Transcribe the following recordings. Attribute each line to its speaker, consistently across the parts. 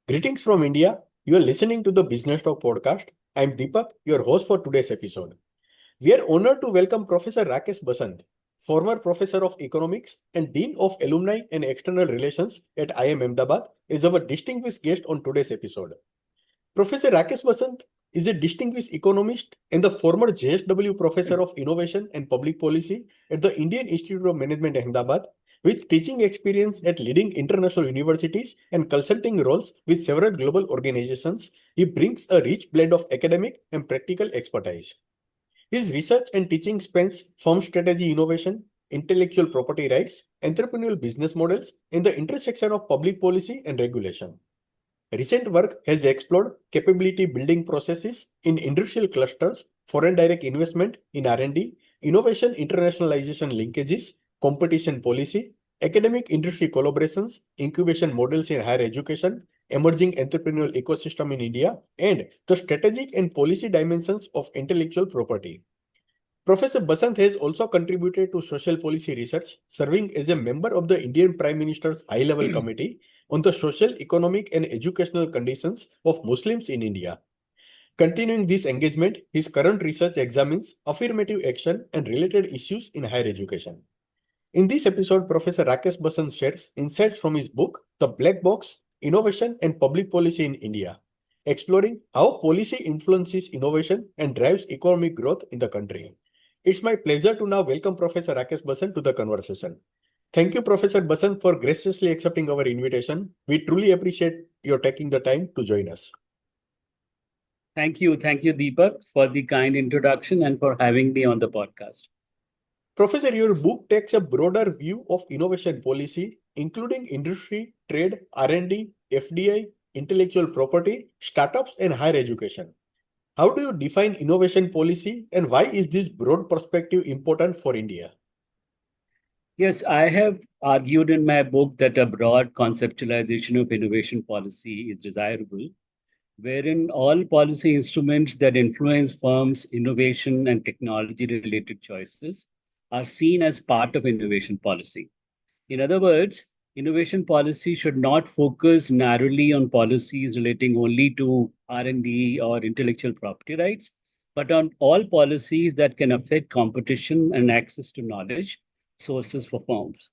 Speaker 1: Greetings from India. You are listening to the Businesstalk podcast. I am Deepak, your host for today's episode. We are honored to welcome Professor Rakesh Basant, former Professor of Economics and Dean of Alumni and External Relations at IIM Ahmedabad, is our distinguished guest on today's episode. Professor Rakesh Basant is a distinguished economist and the former JSW Professor of Innovation and Public Policy at the Indian Institute of Management Ahmedabad, with teaching experience at leading international universities and consulting roles with several global organizations. He brings a rich blend of academic and practical expertise. His research and teaching spans firm strategy innovation, intellectual property rights, entrepreneurial business models, and the intersection of public policy and regulation. Recent work has explored capability building processes in industrial clusters, foreign direct investment in R&D, innovation internationalization linkages, competition policy, academic industry collaborations, incubation models in higher education, emerging entrepreneurial ecosystem in India, and the strategic and policy dimensions of intellectual property. Professor Basant has also contributed to social policy research, serving as a member of the Indian Prime Minister's High-Level Committee on the social, economic, and educational conditions of Muslims in India. Continuing this engagement, his current research examines affirmative action and related issues in higher education. In this episode, Professor Rakesh Basant shares insights from his book, The Black Box: Innovation and Public Policy in India, exploring how policy influences innovation and drives economic growth in the country. It's my pleasure to now welcome Professor Rakesh Basant to the conversation. Thank you, Professor Basant, for graciously accepting our invitation. We truly appreciate your taking the time to join us.
Speaker 2: Thank you, Deepak, for the kind introduction and for having me on the podcast.
Speaker 1: Professor, your book takes a broader view of innovation policy, including industry, trade, R&D, FDI, intellectual property, startups, and higher education. How do you define innovation policy, and why is this broad perspective important for India?
Speaker 2: Yes, I have argued in my book that a broad conceptualization of innovation policy is desirable, wherein all policy instruments that influence firms' innovation and technology related choices are seen as part of innovation policy. In other words, innovation policy should not focus narrowly on policies relating only to R&D or intellectual property rights, but on all policies that can affect competition and access to knowledge sources for firms.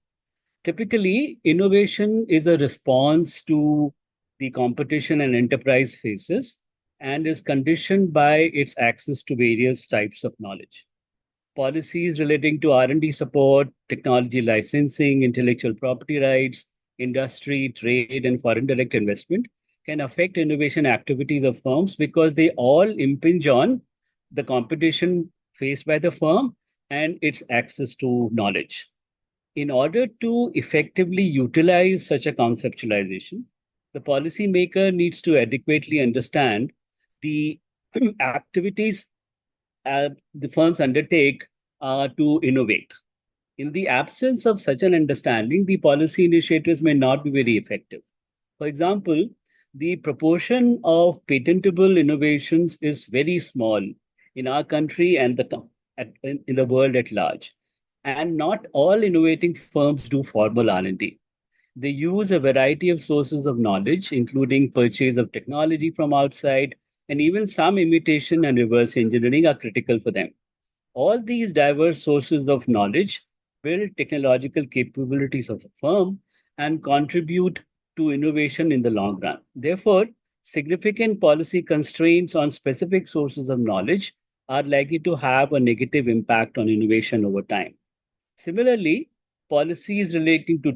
Speaker 2: Typically, innovation is a response to the competition and enterprise faces and is conditioned by its access to various types of knowledge. Policies relating to R&D support, technology licensing, intellectual property rights, industry, trade, and foreign direct investment can affect innovation activities of firms because they all impinge on the competition faced by the firm and its access to knowledge. In order to effectively utilize such a conceptualization, the policymaker needs to adequately understand the activities the firms undertake to innovate. In the absence of such an understanding, the policy initiatives may not be very effective. For example, the proportion of patentable innovations is very small in our country and in the world at large. And not all innovating firms do formal R&D. They use a variety of sources of knowledge, including purchase of technology from outside, and even some imitation and reverse engineering are critical for them. All these diverse sources of knowledge build technological capabilities of a firm and contribute to innovation in the long run. Therefore, significant policy constraints on specific sources of knowledge are likely to have a negative impact on innovation over time. Similarly, policies relating to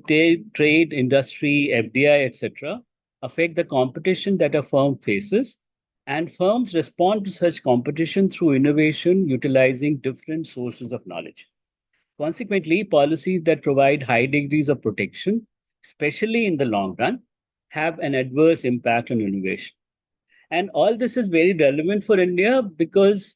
Speaker 2: trade, industry, FDI, etc., affect the competition that a firm faces, and firms respond to such competition through innovation utilizing different sources of knowledge. Consequently, policies that provide high degrees of protection, especially in the long run, have an adverse impact on innovation. And all this is very relevant for India because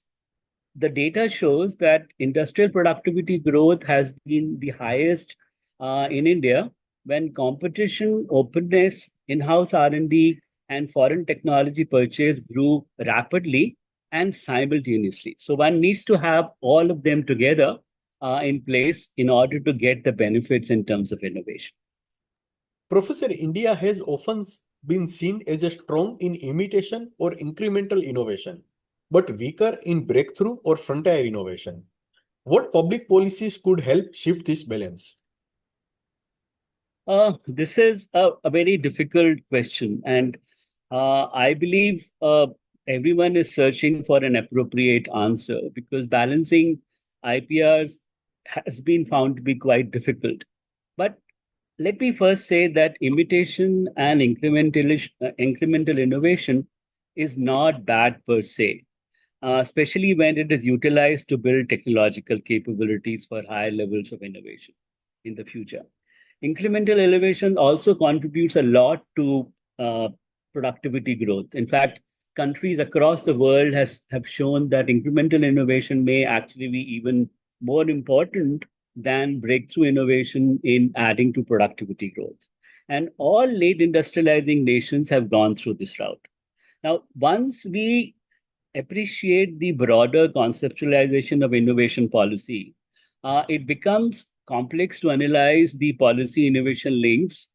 Speaker 2: the data shows that industrial productivity growth has been the highest in India when competition, openness, in-house R&D, and foreign technology purchase grew rapidly and simultaneously. So one needs to have all of them together in place in order to get the benefits in terms of innovation.
Speaker 1: Professor, India has often been seen as a strong in imitation or incremental innovation, but weaker in breakthrough or frontier innovation. What public policies could help shift this balance?
Speaker 2: This is a very difficult question, and I believe everyone is searching for an appropriate answer because balancing IPRs has been found to be quite difficult. But let me first say that imitation and incremental innovation is not bad per se, especially when it is utilized to build technological capabilities for higher levels of innovation in the future. Incremental elevation also contributes a lot to productivity growth. In fact, countries across the world have shown that incremental innovation may actually be even more important than breakthrough innovation in adding to productivity growth. And all late industrializing nations have gone through this route. Now, once we appreciate the broader conceptualization of innovation policy, it becomes complex to analyze the policy innovation links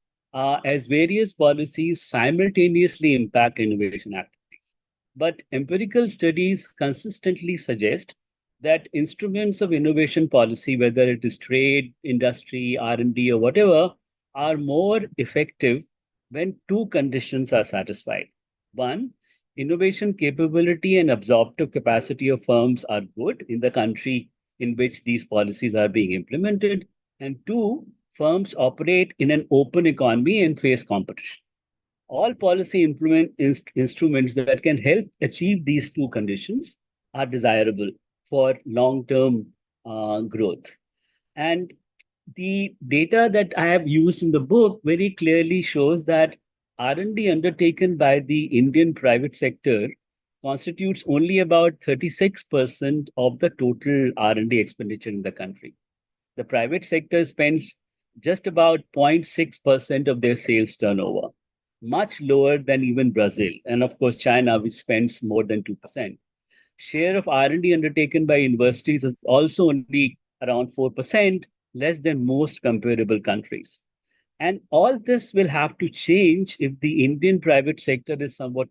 Speaker 2: as various policies simultaneously impact innovation activities. But empirical studies consistently suggest that instruments of innovation policy, whether it is trade, industry, R&D, or whatever, are more effective when two conditions are satisfied. One, innovation capability and absorptive capacity of firms are good in the country in which these policies are being implemented. And two, firms operate in an open economy and face competition. All policy instruments that can help achieve these two conditions are desirable for long term growth. And the data that I have used in the book very clearly shows that R&D undertaken by the Indian private sector constitutes only about 36% of the total R&D expenditure in the country. The private sector spends just about 0.6% of their sales turnover, much lower than even Brazil, and of course China, which spends more than 2%. Share of R&D undertaken by universities is also only around 4%, less than most comparable countries. And all this will have to change if the Indian private sector is somewhat,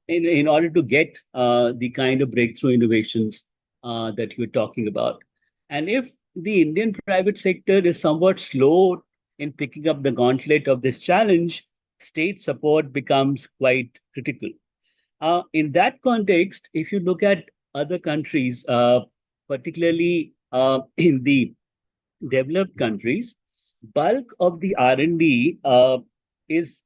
Speaker 2: in order to get the kind of breakthrough innovations that you're talking about. And if the Indian private sector is somewhat slow in picking up the gauntlet of this challenge, state support becomes quite critical. In that context, if you look at other countries, particularly in the developed countries, bulk of the R&D is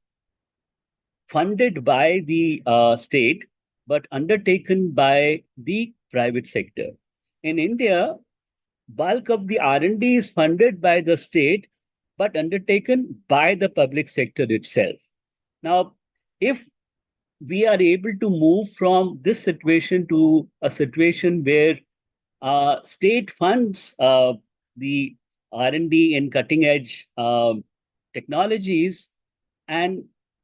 Speaker 2: funded by the state, but undertaken by the private sector. In India, bulk of the R&D is funded by the state, but undertaken by the public sector itself. Now, if we are able to move from this situation to a situation where state funds the R&D in cutting edge technologies, and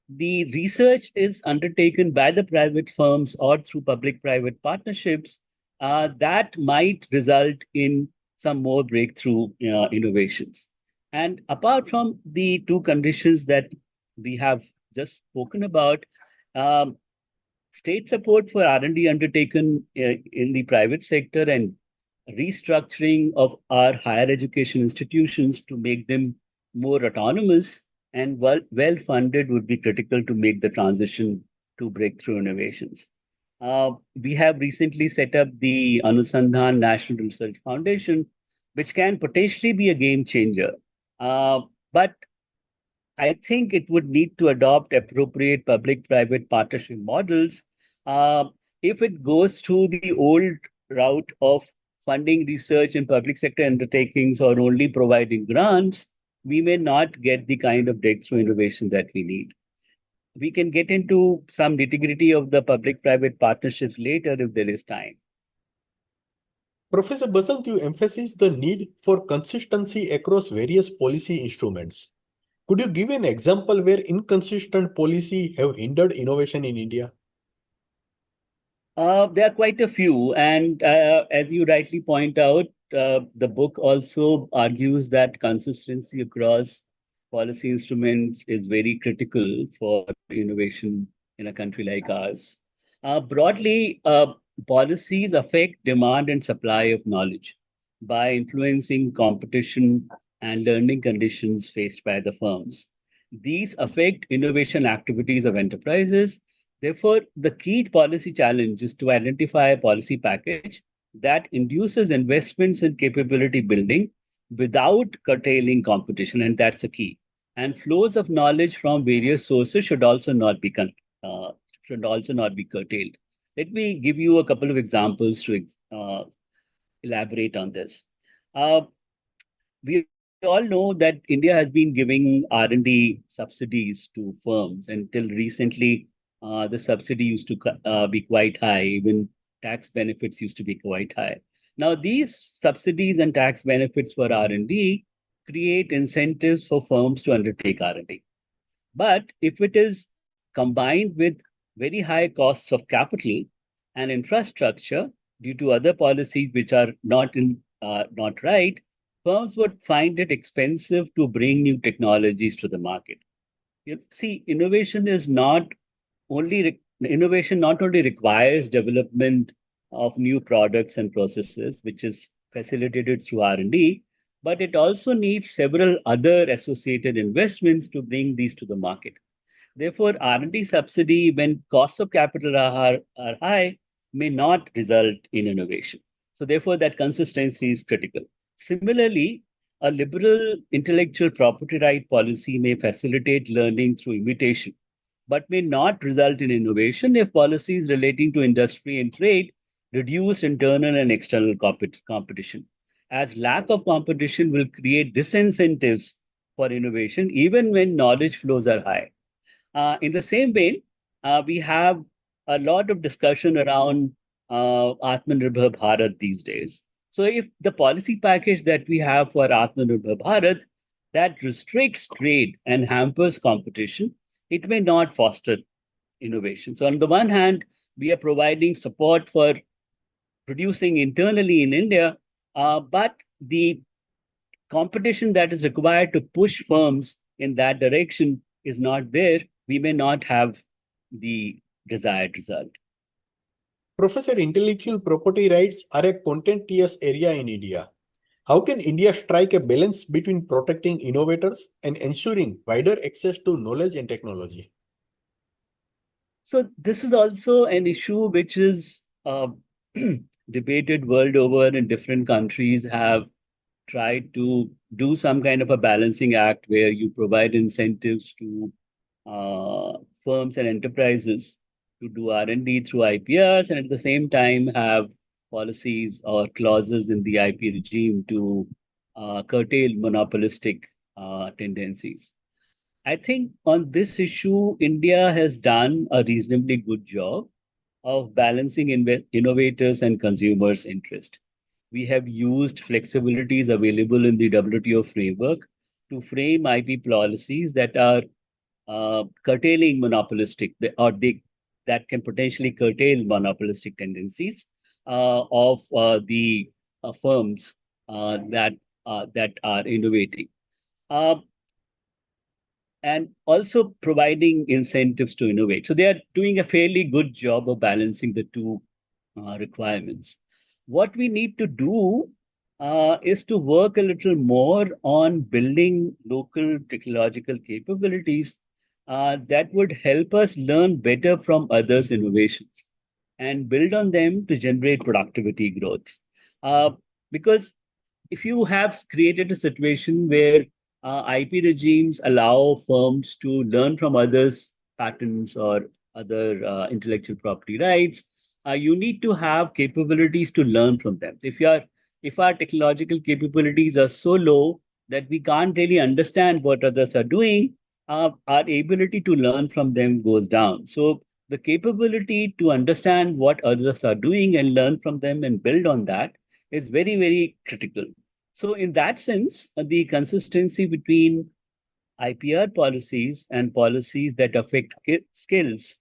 Speaker 2: the research is undertaken by the private firms or through public private partnerships, that might result in some more breakthrough innovations. And apart from the two conditions that we have just spoken about, um, state support for R&D undertaken in the private sector and restructuring of our higher education institutions to make them more autonomous and well funded would be critical to make the transition to breakthrough innovations. We have recently set up the Anusandhan National Research Foundation, which can potentially be a game changer. But I think it would need to adopt appropriate public-private partnership models. Uh, if it goes through the old route of funding research and public sector undertakings or only providing grants, we may not get the kind of breakthrough innovation that we need. We can get into some nitty-gritty of the public-private partnerships later if there is time.
Speaker 1: Professor Basant, you emphasize the need for consistency across various policy instruments. Could you give an example where inconsistent policy have hindered innovation in India?
Speaker 2: There are quite a few, and as you rightly point out, the book also argues that consistency across policy instruments is very critical for innovation in a country like ours. Broadly, policies affect demand and supply of knowledge by influencing competition and learning conditions faced by the firms. These affect innovation activities of enterprises. Therefore, the key policy challenge is to identify a policy package that induces investments in capability building without curtailing competition, and that's the key. And flows of knowledge from various sources uh, should also not be curtailed. Let me give you a couple of examples to elaborate on this. Uh, we all know that India has been giving R&D subsidies to firms. Until recently, the subsidy used to be quite high. Even tax benefits used to be quite high. Now, these subsidies and tax benefits for R&D create incentives for firms to undertake R&D. But if it is combined with very high costs of capital and infrastructure due to other policies which are not right, firms would find it expensive to bring new technologies to the market. You see, innovation not only requires development of new products and processes, which is facilitated through R&D, but it also needs several other associated investments to bring these to the market. Therefore, R&D subsidy, when costs of capital are high, may not result in innovation. So therefore, that consistency is critical. Similarly, a liberal intellectual property right policy may facilitate learning through imitation, but may not result in innovation if policies relating to industry and trade reduce internal and external competition. As lack of competition will create disincentives for innovation, even when knowledge flows are high. In the same vein, we have a lot of discussion around Atmanirbhar Bharat these days. So, if the policy package that we have for Atmanirbhar Bharat that restricts trade and hampers competition, it may not foster innovation. So, on the one hand, we are providing support for producing internally in India, but the competition that is required to push firms in that direction is not there, we may not have the desired result.
Speaker 1: Professor, intellectual property rights are a contentious area in India. How can India strike a balance between protecting innovators and ensuring wider access to knowledge and technology?
Speaker 2: So, this is also an issue which is debated world over, and different countries have tried to do some kind of a balancing act where you provide incentives to firms and enterprises to do R&D through IPRs, and at the same time have policies or clauses in the IP regime to curtail monopolistic tendencies. I think on this issue, India has done a reasonably good job of balancing innovators and consumers' interest. We have used flexibilities available in the WTO framework to frame IP policies that are curtailing that can potentially curtail monopolistic tendencies of the firms that are innovating. Uh, and also providing incentives to innovate. So they are doing a fairly good job of balancing the two requirements. What we need to do is to work a little more on building local technological capabilities that would help us learn better from others' innovations and build on them to generate productivity growth. Uh, because if you have created a situation where IP regimes allow firms to learn from others' patents or other intellectual property rights, you need to have capabilities to learn from them. If our technological capabilities are so low that we can't really understand what others are doing, our ability to learn from them goes down. So the capability to understand what others are doing and learn from them and build on that is very, very critical. So, in that sense, the consistency between IPR policies and policies that affect skills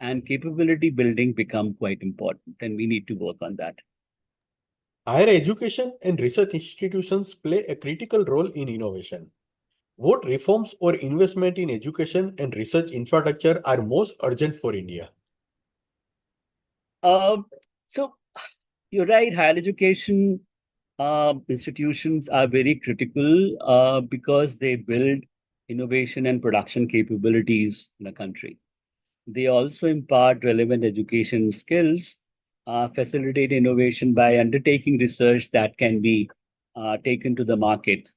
Speaker 2: and capability building become quite important, and we need to work on that.
Speaker 1: Higher education and research institutions play a critical role in innovation. What reforms or investment in education and research infrastructure are most urgent for India?
Speaker 2: So you're right, higher education institutions are very critical because they build innovation and production capabilities in a country. They also impart relevant education skills, facilitate innovation by undertaking research that can be taken to the market.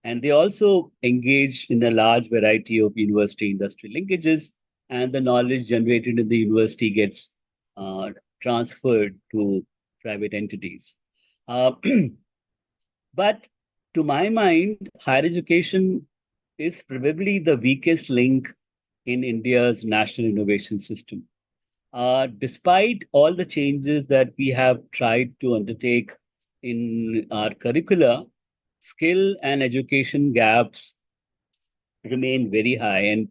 Speaker 2: And they also engage in a large variety of university industry linkages, and the knowledge generated in the university gets uh, transferred to private entities. Uh, but to my mind, higher education is probably the weakest link in India's national innovation system. Despite all the changes that we have tried to undertake in our curricula, skill and education gaps remain very high, and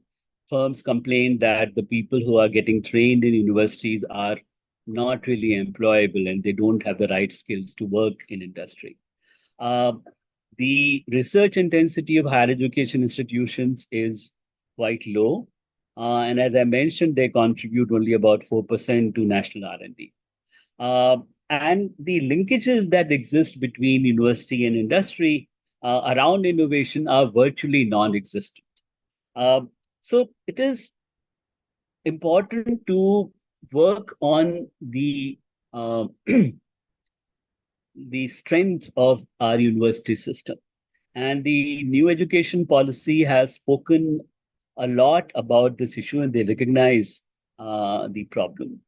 Speaker 2: firms complain that the people who are getting trained in universities are not really employable and they don't have the right skills to work in industry. Uh, the research intensity of higher education institutions is quite low. And as I mentioned, they contribute only about 4% to national R&D. And the linkages that exist between university and industry around innovation are virtually non-existent. Uh, so it is important to work on uh, the strength of our university system. And the new education policy has spoken a lot about this issue and they recognize the problem.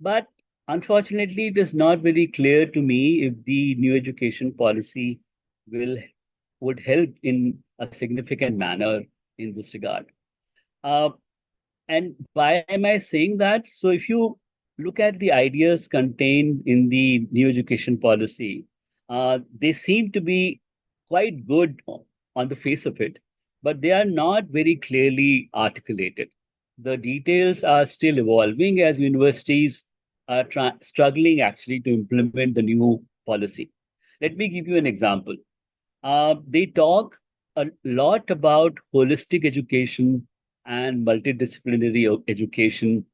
Speaker 2: But unfortunately, it is not very clear to me if the new education policy will would help in a significant manner in this regard. Uh, and why am I saying that? So, if you look at the ideas contained in the new education policy, they seem to be quite good on the face of it, but they are not very clearly articulated. The details are still evolving as universities are struggling actually to implement the new policy. Let me give you an example. They talk a lot about holistic education and multidisciplinary education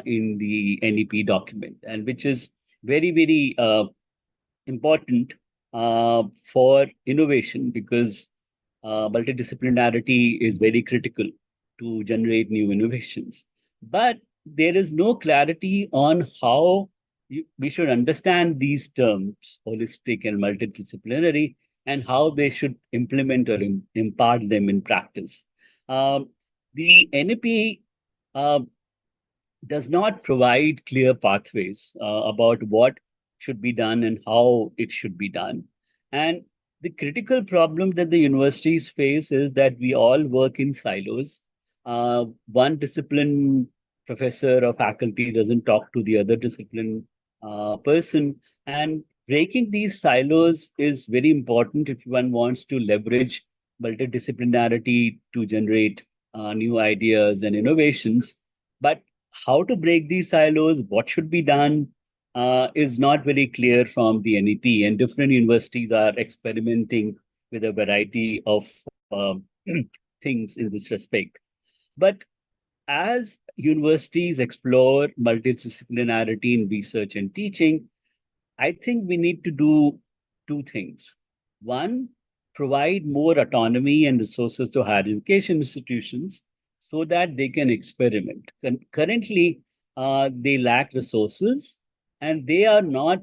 Speaker 2: in the NEP document, and which is very, very important for innovation because multidisciplinarity is very critical to generate new innovations. But there is no clarity on how we should understand these terms, holistic and multidisciplinary, and how they should implement or impart them in practice. Um, the NEP does not provide clear pathways about what should be done and how it should be done. And the critical problem that the universities face is that we all work in silos. One discipline professor or faculty doesn't talk to the other discipline person. And breaking these silos is very important if one wants to leverage multidisciplinarity to generate new ideas and innovations. But how to break these silos, what should be done, is not very clear from the NEP, and different universities are experimenting with a variety of things in this respect. But as universities explore multidisciplinarity in research and teaching, I think we need to do two things. One, provide more autonomy and resources to higher education institutions so that they can experiment. Currently, they lack resources and they are not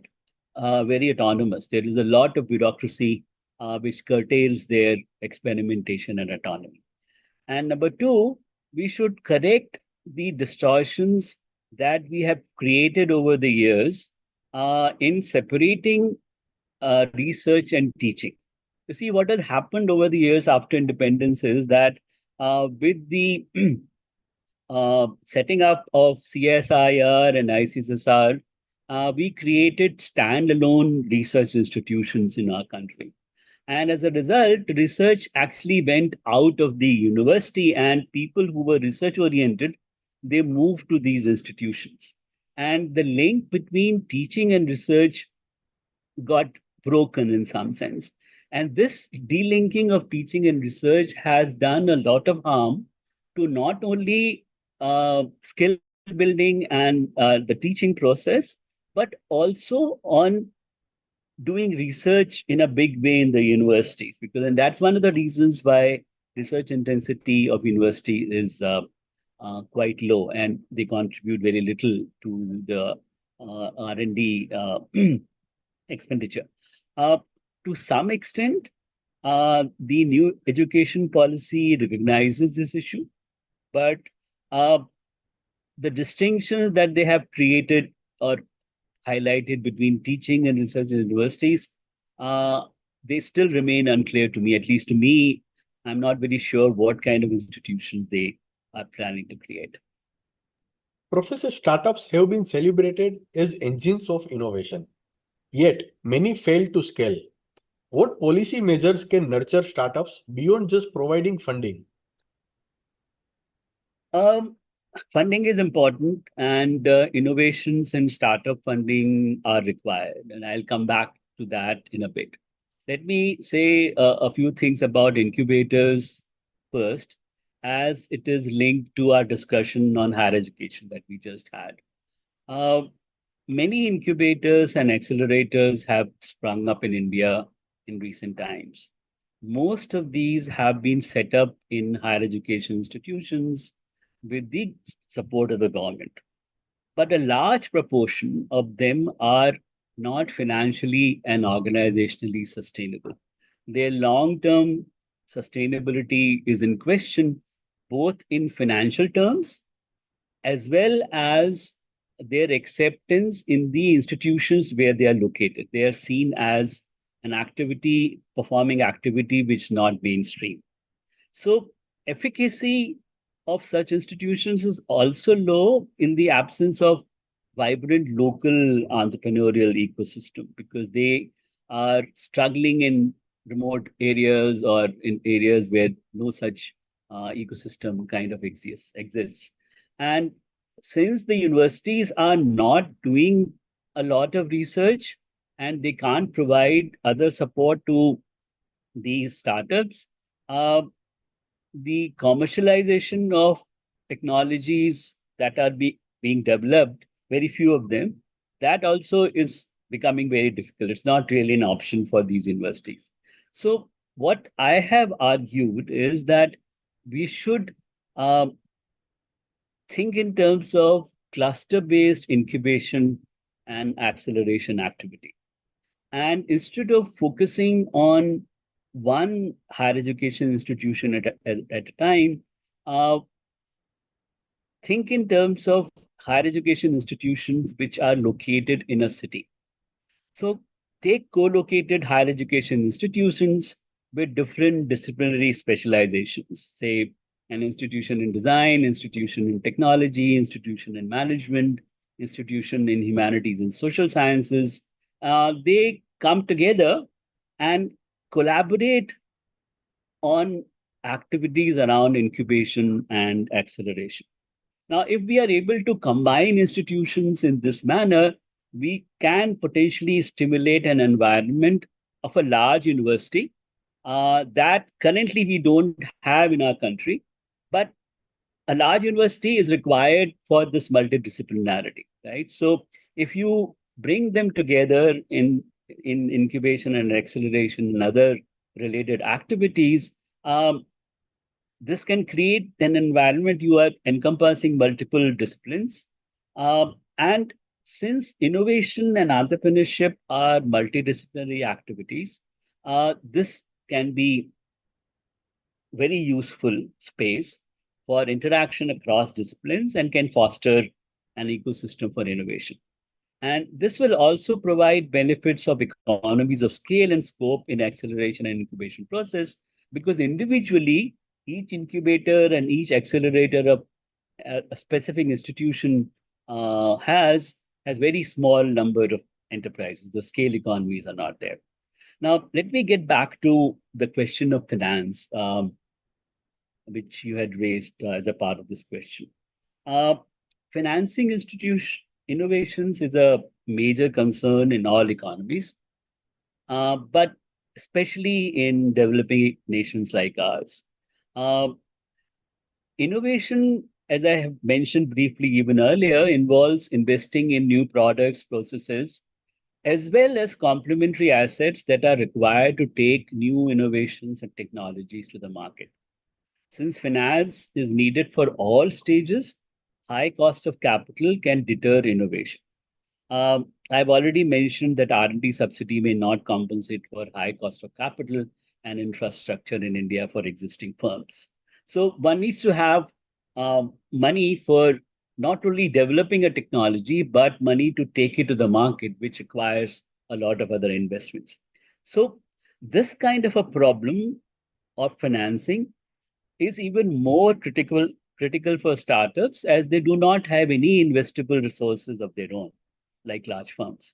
Speaker 2: very autonomous. There is a lot of bureaucracy which curtails their experimentation and autonomy. And number two, we should correct the distortions that we have created over the years in separating research and teaching. You see, what has happened over the years after independence is that with the setting up of CSIR and ICSR, we created standalone research institutions in our country. And as a result, research actually went out of the university, and people who were research oriented, they moved to these institutions. And the link between teaching and research got broken in some sense. And this delinking of teaching and research has done a lot of harm to not only skill building and the teaching process, but also on doing research in a big way in the universities. Because, and that's one of the reasons why research intensity of university is quite low, and they contribute very little to the R&D expenditure. Uh, to some extent, the new education policy recognizes this issue, but uh, the distinctions that they have created or highlighted between teaching and research in universities, uh, they still remain unclear to me. At least to me, I'm not very sure what kind of institutions they are planning to create.
Speaker 1: Professor, startups have been celebrated as engines of innovation, yet many fail to scale. What policy measures can nurture startups beyond just providing funding?
Speaker 2: Um, Funding is important, and innovations and startup funding are required. And I'll come back to that in a bit. Let me say a few things about incubators first, as it is linked to our discussion on higher education that we just had. Uh, Many incubators and accelerators have sprung up in India in recent times. Most of these have been set up in higher education institutions with the support of the government. But a large proportion of them are not financially and organizationally sustainable. Their long term sustainability is in question, both in financial terms as well as their acceptance in the institutions where they are located. They are seen as an activity, performing activity which is not mainstream. So, efficacy of such institutions is also low in the absence of vibrant local entrepreneurial ecosystem, because they are struggling in remote areas or in areas where no such ecosystem kind of exists. And since the universities are not doing a lot of research and they can't provide other support to these startups, uh, the commercialization of technologies that are being developed, very few of them, that also is becoming very difficult. It's not really an option for these universities. So, what I have argued is that we should um, think in terms of cluster based incubation and acceleration activity. And instead of focusing on one higher education institution at a time, uh, think in terms of higher education institutions which are located in a city. So take co-located higher education institutions with different disciplinary specializations, say an institution in design, institution in technology, institution in management, institution in humanities and social sciences. They come together and collaborate on activities around incubation and acceleration. Now, if we are able to combine institutions in this manner, we can potentially stimulate an environment of a large university that currently we don't have in our country. But a large university is required for this multidisciplinarity, right? So, if you bring them together in incubation and acceleration and other related activities, this can create an environment you are encompassing multiple disciplines. And since innovation and entrepreneurship are multidisciplinary activities, this can be very useful space for interaction across disciplines and can foster an ecosystem for innovation. And this will also provide benefits of economies of scale and scope in acceleration and incubation process, because individually, each incubator and each accelerator of a specific institution has very small number of enterprises. The scale economies are not there. Now, let me get back to the question of finance, which you had raised as a part of this question. Uh, Financing institution innovations is a major concern in all economies, but especially in developing nations like ours. Uh, Innovation, as I have mentioned briefly even earlier, involves investing in new products, processes, as well as complementary assets that are required to take new innovations and technologies to the market. Since finance is needed for all stages, high cost of capital can deter innovation. I've already mentioned that R&D subsidy may not compensate for high cost of capital and infrastructure in India for existing firms. So one needs to have money for not only developing a technology, but money to take it to the market, which requires a lot of other investments. So this kind of a problem of financing is even more critical for startups as they do not have any investable resources of their own, like large firms.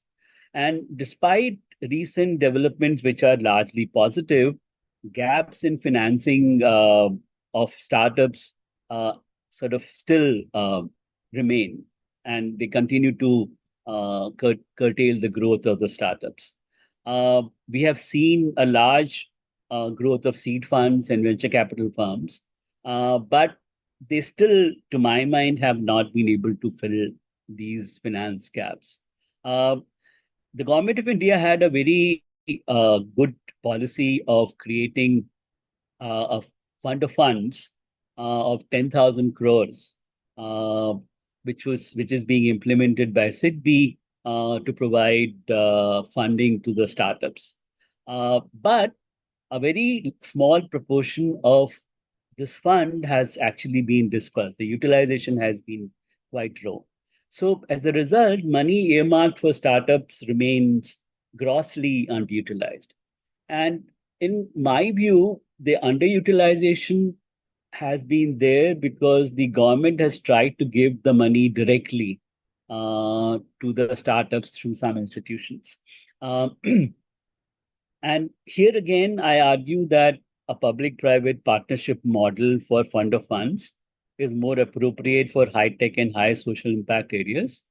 Speaker 2: And despite recent developments, which are largely positive, gaps in financing of startups sort of still remain, and they continue to curtail the growth of the startups. We have seen a large growth of seed funds and venture capital firms, but they still, to my mind, have not been able to fill these finance gaps. Uh, the government of India had a very good policy of creating a fund of funds of 10,000 crores, uh, which is being implemented by SIDBI to provide funding to the startups. But a very small proportion of this fund has actually been dispersed. The utilization has been quite low. So as a result, money earmarked for startups remains grossly underutilized. And in my view, the underutilization has been there because the government has tried to give the money directly to the startups through some institutions. Um, and here again, I argue that a public private partnership model for fund of funds is more appropriate for high tech and high social impact areas.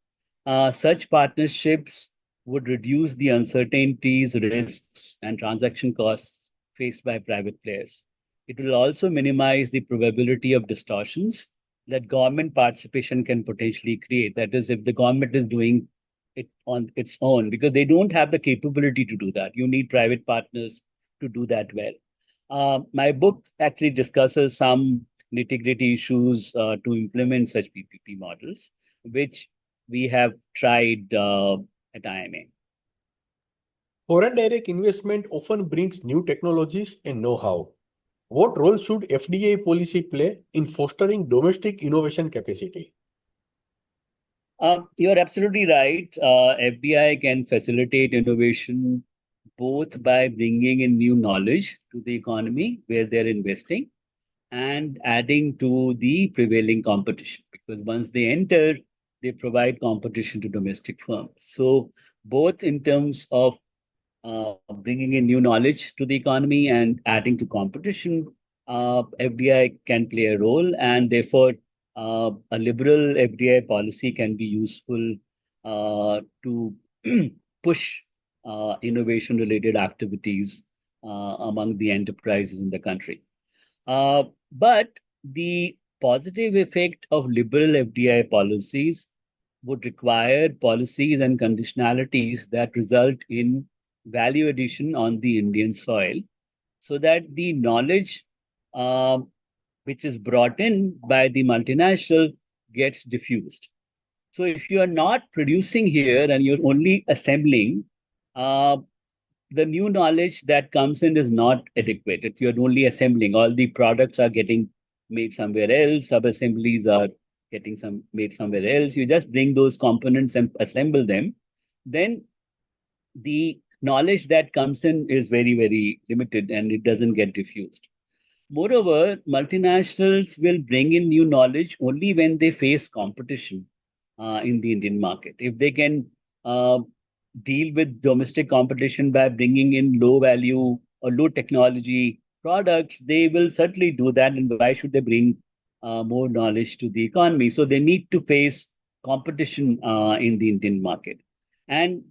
Speaker 2: Such partnerships would reduce the uncertainties, risks, and transaction costs faced by private players. It will also minimize the probability of distortions that government participation can potentially create. That is, if the government is doing it on its own, because they don't have the capability to do that. You need private partners to do that well. My book actually discusses some nitty-gritty issues to implement such PPP models, which we have tried at IIM.
Speaker 1: Foreign direct investment often brings new technologies and know-how. What role should FDI policy play in fostering domestic innovation capacity?
Speaker 2: You're absolutely right. FDI can facilitate innovation both by bringing in new knowledge to the economy where they're investing and adding to the prevailing competition. Because once they enter, they provide competition to domestic firms. So, both in terms of bringing in new knowledge to the economy and adding to competition, FDI can play a role, and therefore, a liberal FDI policy can be useful to push innovation related activities among the enterprises in the country. But the positive effect of liberal FDI policies would require policies and conditionalities that result in value addition on the Indian soil so that the knowledge um, which is brought in by the multinational gets diffused. So if you are not producing here and you're only assembling, uh, the new knowledge that comes in is not adequate. If you're only assembling, all the products are getting made somewhere else, sub assemblies are getting some made somewhere else. You just bring those components and assemble them, then the knowledge that comes in is very, very limited and it doesn't get diffused. Moreover, multinationals will bring in new knowledge only when they face competition in the Indian market. If they can uh, deal with domestic competition by bringing in low value or low technology products, they will certainly do that. And why should they bring more knowledge to the economy? So they need to face competition in the Indian market. And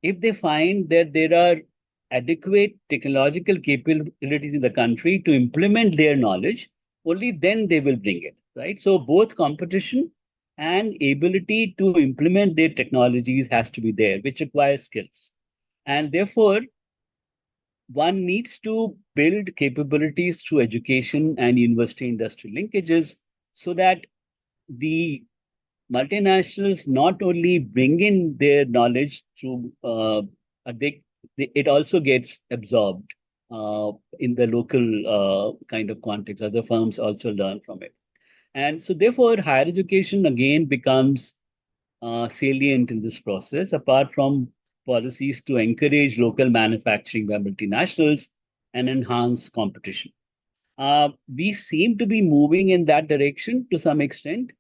Speaker 2: if they find that there are adequate technological capabilities in the country to implement their knowledge, only then they will bring it, right? So both competition and ability to implement their technologies has to be there, which requires skills. And therefore, one needs to build capabilities through education and university industry linkages so that the multinationals not only bring in their knowledge through it also gets absorbed in the local kind of context. Other firms also learn from it, and so therefore higher education again becomes salient in this process, apart from policies to encourage local manufacturing by multinationals and enhance competition. We seem to be moving in that direction to some extent,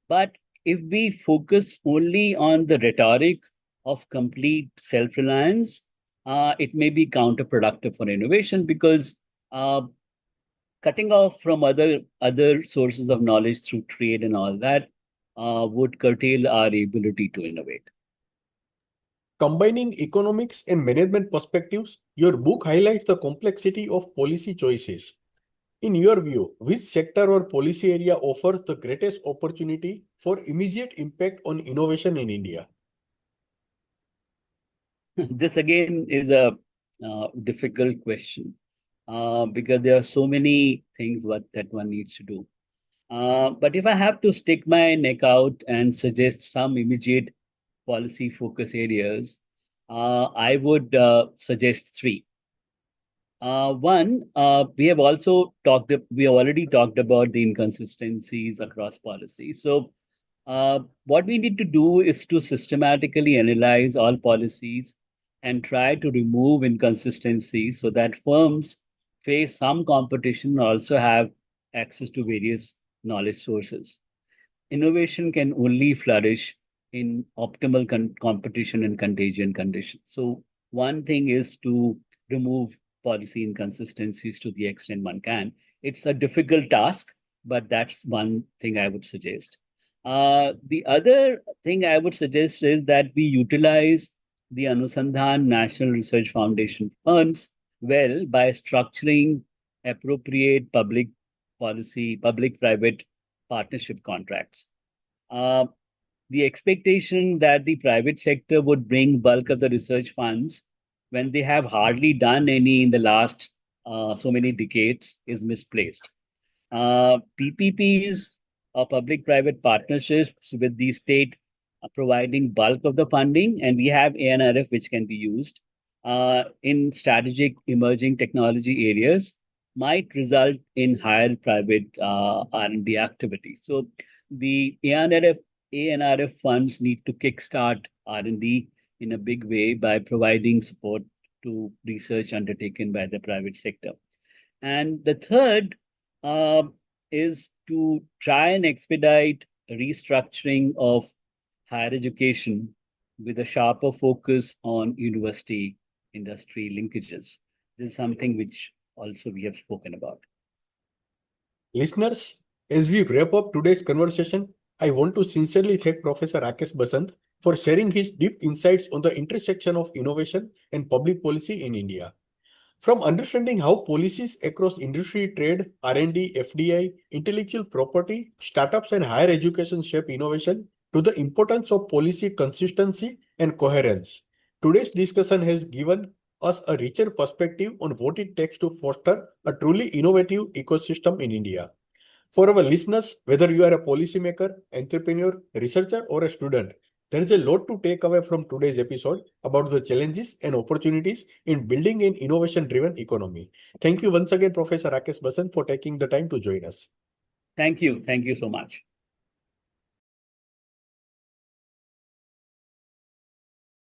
Speaker 2: but if we focus only on the rhetoric of complete self reliance, it may be counterproductive for innovation because cutting off from other sources of knowledge through trade and all that would curtail our ability to innovate.
Speaker 1: Combining economics and management perspectives, your book highlights the complexity of policy choices. In your view, which sector or policy area offers the greatest opportunity for immediate impact on innovation in India?
Speaker 2: This again is a difficult question because there are so many things that one needs to do. But if I have to stick my neck out and suggest some immediate policy focus areas, I would suggest three. One, we have already talked about the inconsistencies across policy. So, what we need to do is to systematically analyze all policies and try to remove inconsistencies so that firms face some competition and also have access to various knowledge sources. Innovation can only flourish in optimal competition and contagion conditions. So, one thing is to remove policy inconsistencies to the extent one can. It's a difficult task, but that's one thing I would suggest. The other thing I would suggest is that we utilize the Anusandhan National Research Foundation funds well by structuring appropriate public private partnership contracts. Uh, the expectation that the private sector would bring bulk of the research funds when they have hardly done any in the last so many decades is misplaced. PPPs or public-private partnerships with the state are providing bulk of the funding, and we have ANRF which can be used in strategic emerging technology areas might result in higher private R&D activity. So the ANRF funds need to kickstart R&D in a big way by providing support to research undertaken by the private sector. And the third uh, is to try and expedite restructuring of higher education with a sharper focus on university industry linkages. This is something which also we have spoken about.
Speaker 1: Listeners, as we wrap up today's conversation, I want to sincerely thank Professor Rakesh Basant for sharing his deep insights on the intersection of innovation and public policy in India. From understanding how policies across industry, trade, R&D, FDI, intellectual property, startups and higher education shape innovation to the importance of policy consistency and coherence, today's discussion has given us a richer perspective on what it takes to foster a truly innovative ecosystem in India. For our listeners, whether you are a policymaker, entrepreneur, researcher, or a student, there is a lot to take away from today's episode about the challenges and opportunities in building an innovation driven economy. Thank you once again, Professor Rakesh Basant, for taking the time to join us.
Speaker 2: Thank you. Thank you so much.